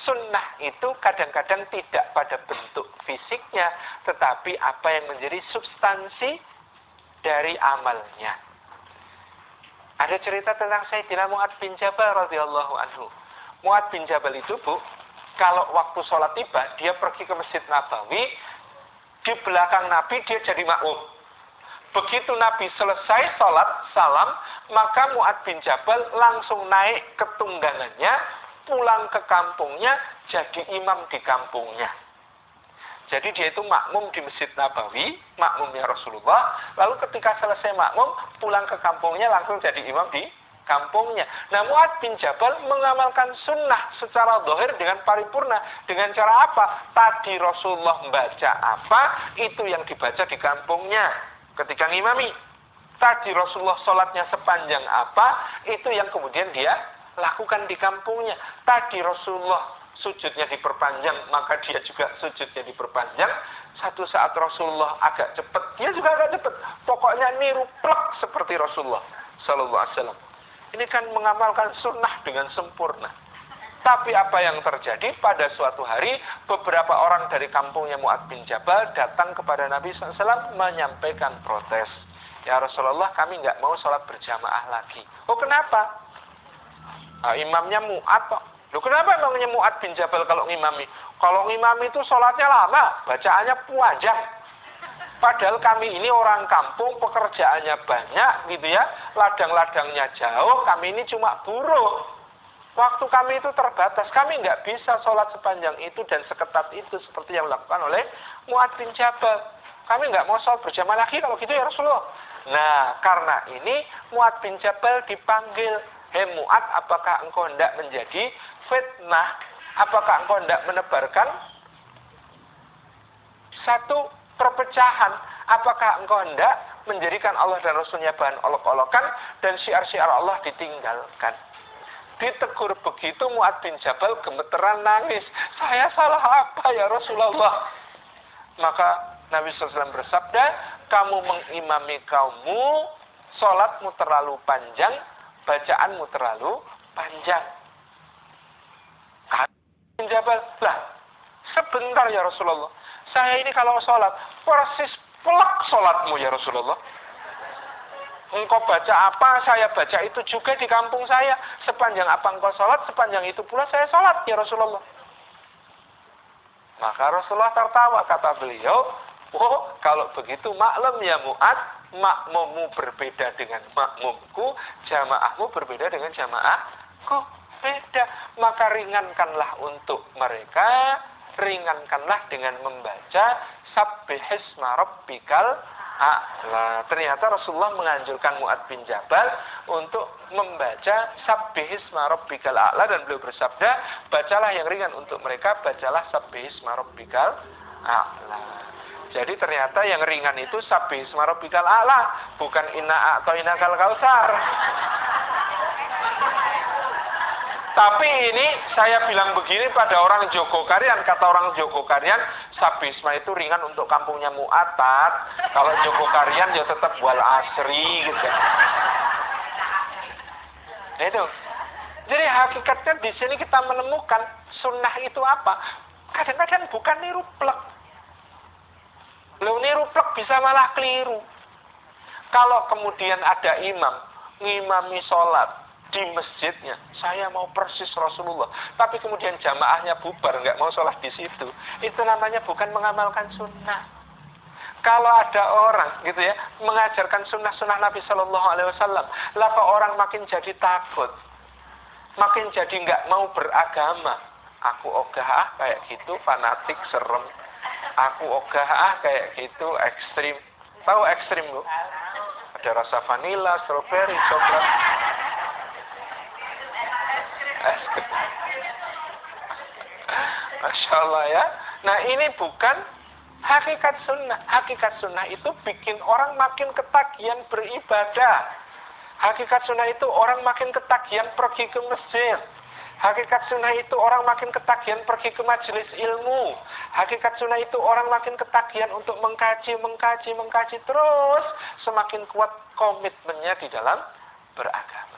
sunnah itu kadang-kadang tidak pada bentuk fisiknya, tetapi apa yang menjadi substansi dari amalnya. Ada cerita tentang Sayyidina Mu'adz bin Jabal radhiyallahu anhu. Mu'adz bin Jabal itu, Bu, kalau waktu sholat tiba, dia pergi ke Masjid Nabawi, di belakang Nabi dia jadi makmum. Begitu Nabi selesai sholat, salam, maka Mu'adz bin Jabal langsung naik ke tunggangannya, pulang ke kampungnya, jadi imam di kampungnya. Jadi dia itu makmum di Masjid Nabawi, makmumnya Rasulullah, lalu ketika selesai makmum, pulang ke kampungnya, langsung jadi imam di kampungnya. Nah, Mu'adz bin Jabal mengamalkan sunnah secara zahir dengan paripurna. Dengan cara apa? Tadi Rasulullah membaca apa, itu yang dibaca di kampungnya ketika ngimami. Tadi Rasulullah sholatnya sepanjang apa, itu yang kemudian dia lakukan di kampungnya. Tadi Rasulullah sujudnya diperpanjang, maka dia juga sujudnya diperpanjang. Satu saat Rasulullah agak cepat, dia juga agak cepat. Pokoknya niru plek seperti Rasulullah sallallahu alaihi wasallam. Ini kan mengamalkan sunnah dengan sempurna. Tapi apa yang terjadi pada suatu hari, beberapa orang dari kampungnya Mu'adz bin Jabal datang kepada Nabi SAW menyampaikan protes. Ya Rasulullah, kami nggak mau sholat berjamaah lagi. Oh, kenapa? Imamnya Mu'adz kok. Loh, kenapa emangnya Mu'adz bin Jabal kalau ngimami? Kalau ngimami itu sholatnya lama, bacaannya panjang. Padahal kami ini orang kampung, pekerjaannya banyak gitu ya, ladang-ladangnya jauh, kami ini cuma buruh. Waktu kami itu terbatas, kami nggak bisa sholat sepanjang itu dan seketat itu seperti yang dilakukan oleh Mu'adz bin Jabal. Kami nggak mau sholat berjamaah lagi kalau gitu ya Rasulullah. Nah, karena ini Mu'adz bin Jabal dipanggil, hei Mu'adz, apakah engkau hendak menjadi fitnah? Apakah engkau hendak menebarkan satu perpecahan? Apakah engkau hendak menjadikan Allah dan Rasulnya bahan olok-olokan dan syiar-syiar Allah ditinggalkan? Ditegur begitu, Mu'adz bin Jabal gemeteran nangis. Saya salah apa ya Rasulullah? Maka Nabi SAW bersabda, kamu mengimami kaummu, sholatmu terlalu panjang, bacaanmu terlalu panjang. Bin Jabal, lah, sebentar ya Rasulullah. Saya ini kalau sholat, persis pelak sholatmu ya Rasulullah. Engkau baca apa, saya baca itu juga di kampung saya. Sepanjang apa engkau sholat, sepanjang itu pula saya sholat ya Rasulullah. Maka Rasulullah tertawa, kata beliau, oh kalau begitu maklum ya Mu'adz, makmummu berbeda dengan makmumku, jamaahmu berbeda dengan jamaahku. Beda, maka ringankanlah untuk mereka, ringankanlah dengan membaca Sabbihisma Rabbikal A'la. Ternyata Rasulullah menganjurkan Mu'adz bin Jabal untuk membaca Sabbihisma Rabbikal A'la, dan beliau bersabda, bacalah yang ringan untuk mereka, bacalah Sabbihisma Rabbikal A'la. Jadi ternyata yang ringan itu Sabbihisma Rabbikal A'la, bukan Inna A'toinakal Kautsar. Tapi ini saya bilang begini pada orang Jogokarian, kata orang Jogokarian, Sabisma itu ringan untuk kampungnya Mu'adz. Kalau Jogokarian ya tetap wal asri gitu. Nah, itu. Jadi hakikatnya di sini kita menemukan sunnah itu apa? Kadang-kadang bukan niru plek. Loh, niru plek bisa malah keliru. Kalau kemudian ada imam ngimami sholat di masjidnya, saya mau persis Rasulullah, tapi kemudian jamaahnya bubar, nggak mau sholat di situ, itu namanya bukan mengamalkan sunnah. Kalau ada orang gitu ya mengajarkan sunnah-sunnah Nabi Shallallahu Alaihi Wasallam, lah kok orang makin jadi takut, makin jadi nggak mau beragama. Aku ogah kayak gitu, fanatik, serem. Aku ogah kayak gitu, ekstrim. Tahu ekstrim, Bu? Ada rasa vanila, strawberry, coklat. Masya Allah ya. Nah, ini bukan hakikat sunnah. Hakikat sunnah itu bikin orang makin ketagihan beribadah. Hakikat sunnah itu orang makin ketagihan pergi ke masjid. Hakikat sunnah itu orang makin ketagihan pergi ke majelis ilmu. Hakikat sunnah itu orang makin ketagihan untuk mengkaji terus. Semakin kuat komitmennya di dalam beragama.